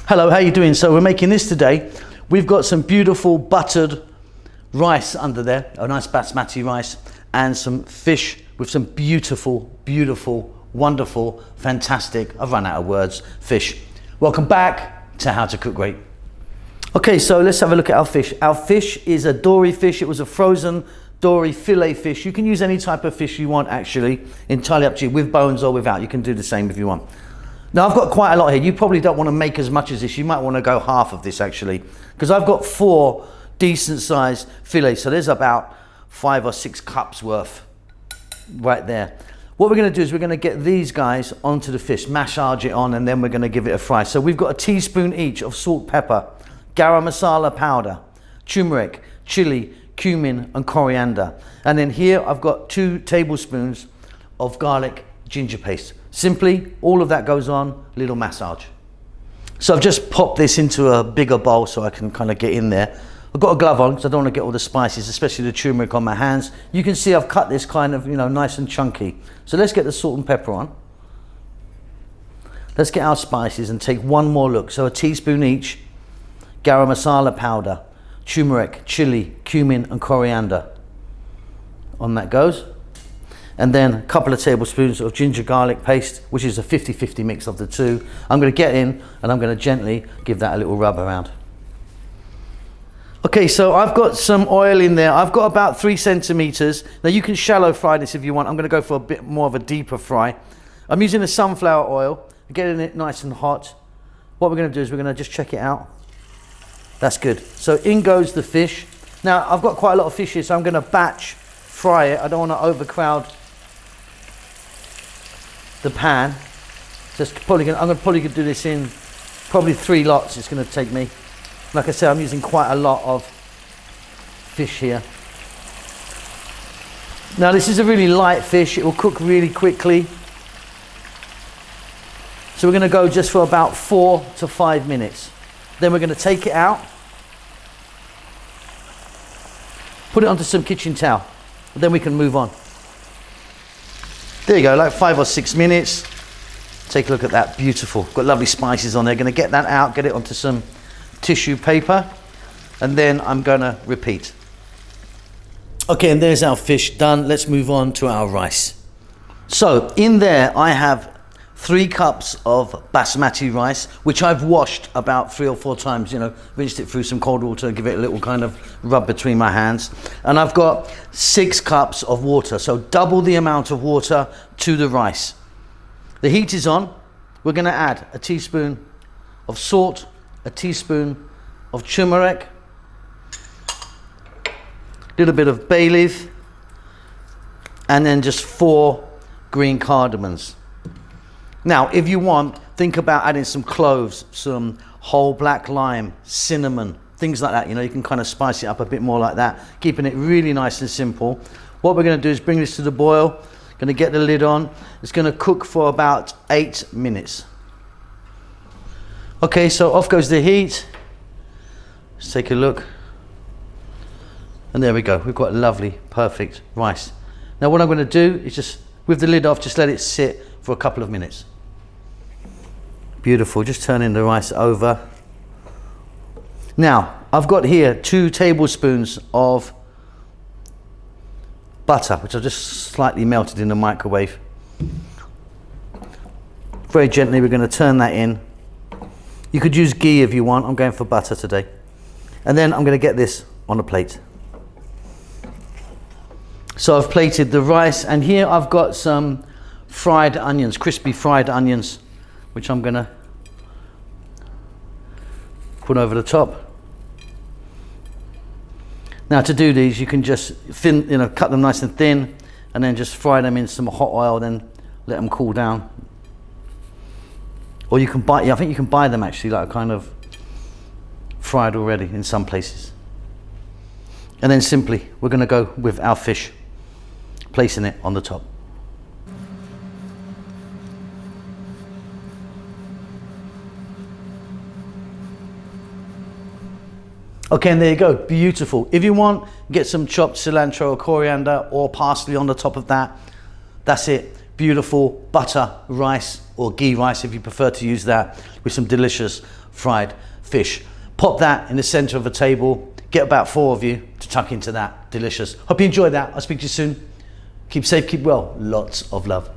Hello, how you doing? So we're making this today. We've got some beautiful buttered rice under there, a nice basmati rice, and some fish with some beautiful, wonderful, fantastic, I've run out of words, fish. Welcome back to How to Cook Great. Okay, so let's have a look at our fish. Our fish is a dory fish. It was a frozen dory fillet fish. You can use any type of fish you want, actually, entirely up to you, with bones or without. You can do the same if you want. Now I've got quite a lot here. You probably don't want to make as much as this. You might want to go half of this actually, because I've got 4 decent sized fillets. So there's about 5 or 6 cups worth right there. What we're going to do is we're going to get these guys onto the fish, massage it on, and then we're going to give it a fry. So we've got a teaspoon each of salt, pepper, garam masala powder, turmeric, chili, cumin and coriander. And then here I've got 2 tablespoons of garlic ginger paste. Simply, all of that goes on, little massage. So I've just popped this into a bigger bowl so I can kind of get in there. I've got a glove on because I don't want to get all the spices, especially the turmeric on my hands. You can see I've cut this kind of, nice and chunky. So let's get the salt and pepper on. Let's get our spices and take one more look. So a teaspoon each, garam masala powder, turmeric, chili, cumin and coriander. On that goes. And then a couple of tablespoons of ginger garlic paste, which is a 50-50 mix of the two. I'm going to get in and I'm going to gently give that a little rub around. Okay, so I've got some oil in there. I've got about 3 centimeters. Now you can shallow fry this if you want. I'm going to go for a bit more of a deeper fry. I'm using the sunflower oil, getting it nice and hot. What we're going to do is we're going to just check it out. That's good. So in goes the fish. Now I've got quite a lot of fish here, so I'm going to batch fry it. I don't want to overcrowd the pan. I'm probably gonna do this in probably 3 lots. It's going to take me. Like I said, I'm using quite a lot of fish here. Now this is a really light fish. It will cook really quickly. So we're going to go just for about 4 to 5 minutes. Then we're going to take it out, put it onto some kitchen towel, and then we can move on. There you go, like 5 or 6 minutes. Take a look at that, beautiful. Got lovely spices on there. Going to get that out, get it onto some tissue paper, and then I'm going to repeat. Okay, and there's our fish done. Let's move on to our rice. So in there I have 3 cups of basmati rice, which I've washed about 3 or 4 times, rinsed it through some cold water, give it a little kind of rub between my hands. And I've got 6 cups of water, so double the amount of water to the rice. The heat is on. We're going to add a teaspoon of salt, a teaspoon of turmeric, a little bit of bay leaf, and then just 4 green cardamoms. Now, if you want, think about adding some cloves, some whole black lime, cinnamon, things like that. You can kind of spice it up a bit more like that, keeping it really nice and simple. What we're going to do is bring this to the boil. Going to get the lid on. It's going to cook for about 8 minutes. Okay, so off goes the heat. Let's take a look. And there we go. We've got lovely, perfect rice. Now, what I'm going to do is just, with the lid off, just let it sit for a couple of minutes. Beautiful, just turning the rice over. Now, I've got here 2 tablespoons of butter, which I've just slightly melted in the microwave. Very gently, we're going to turn that in. You could use ghee if you want. I'm going for butter today. And then I'm going to get this on a plate. So I've plated the rice, and here I've got some fried onions, crispy fried onions, which I'm going to put over the top. Now to do these, you can just cut them nice and thin, and then just fry them in some hot oil, then let them cool down. Or you can buy, I think you can buy them actually like kind of fried already in some places. And then simply, we're going to go with our fish, placing it on the top. Okay, and there you go, beautiful. If you want, get some chopped cilantro or coriander or parsley on the top of that. That's it. beautiful butter rice, or ghee rice if you prefer to use that, with some delicious fried fish. Pop that in the center of a table. Get about 4 of you to tuck into that. Delicious. Hope you enjoyed that. I'll speak to you soon. Keep safe, keep well. Lots of love.